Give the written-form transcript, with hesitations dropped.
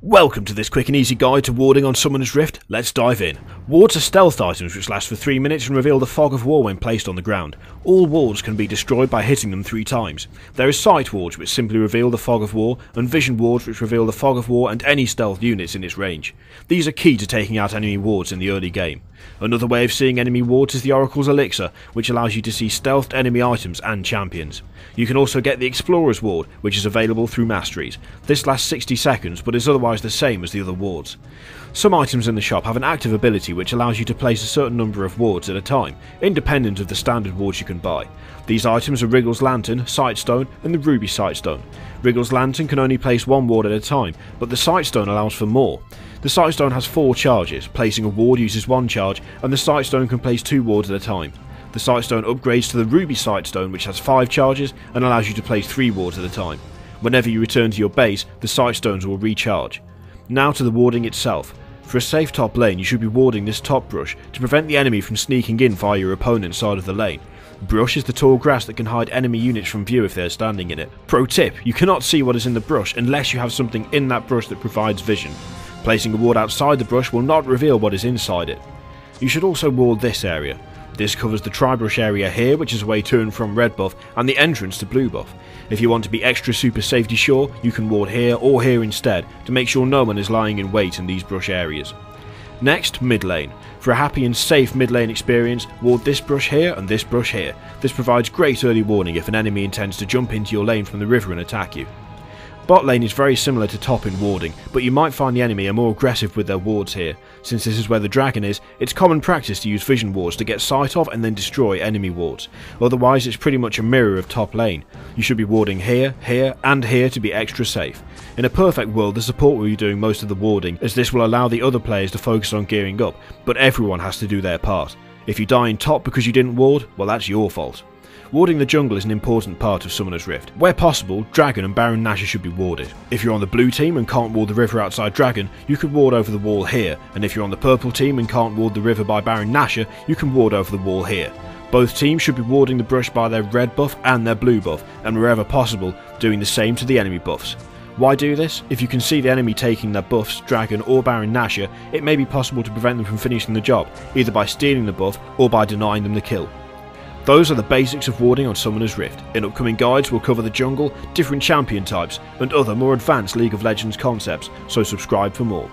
Welcome to this quick and easy guide to warding on Summoner's Rift. Let's dive in. Wards are stealth items which last for 3 minutes and reveal the fog of war when placed on the ground. All wards can be destroyed by hitting them 3 times. There is sight wards which simply reveal the fog of war, and vision wards which reveal the fog of war and any stealth units in its range. These are key to taking out enemy wards in the early game. Another way of seeing enemy wards is the Oracle's Elixir, which allows you to see stealthed enemy items and champions. You can also get the Explorer's Ward, which is available through Masteries. This lasts 60 seconds but is otherwise the same as the other wards. Some items in the shop have an active ability which allows you to place a certain number of wards at a time, independent of the standard wards you can buy. These items are Wriggle's Lantern, Sightstone and the Ruby Sightstone. Wriggle's Lantern can only place 1 ward at a time, but the Sightstone allows for more. The Sightstone has 4 charges, placing a ward uses 1 charge, and the Sightstone can place 2 wards at a time. The Sightstone upgrades to the Ruby Sightstone, which has 5 charges and allows you to place 3 wards at a time. Whenever you return to your base, the Sightstones will recharge. Now to the warding itself. For a safe top lane, you should be warding this top brush to prevent the enemy from sneaking in via your opponent's side of the lane. Brush is the tall grass that can hide enemy units from view if they're standing in it. Pro tip, you cannot see what is in the brush unless you have something in that brush that provides vision. Placing a ward outside the brush will not reveal what is inside it. You should also ward this area. This covers the tri-brush area here, which is away to and from red buff, and the entrance to blue buff. If you want to be extra super safety sure, you can ward here or here instead to make sure no one is lying in wait in these brush areas. Next, mid lane. For a happy and safe mid lane experience, ward this brush here and this brush here. This provides great early warning if an enemy intends to jump into your lane from the river and attack you. Bot lane is very similar to top in warding, but you might find the enemy are more aggressive with their wards here. Since this is where the dragon is, it's common practice to use vision wards to get sight of and then destroy enemy wards. Otherwise it's pretty much a mirror of top lane. You should be warding here, here and here to be extra safe. In a perfect world, the support will be doing most of the warding, as this will allow the other players to focus on gearing up, but everyone has to do their part. If you die in top because you didn't ward, well that's your fault. Warding the jungle is an important part of Summoner's Rift. Where possible, Dragon and Baron Nashor should be warded. If you're on the blue team and can't ward the river outside Dragon, you could ward over the wall here, and if you're on the purple team and can't ward the river by Baron Nashor, you can ward over the wall here. Both teams should be warding the brush by their red buff and their blue buff, and wherever possible, doing the same to the enemy buffs. Why do this? If you can see the enemy taking their buffs, Dragon or Baron Nashor, it may be possible to prevent them from finishing the job, either by stealing the buff or by denying them the kill. Those are the basics of warding on Summoner's Rift. In upcoming guides we'll cover the jungle, different champion types, and other more advanced League of Legends concepts, so subscribe for more.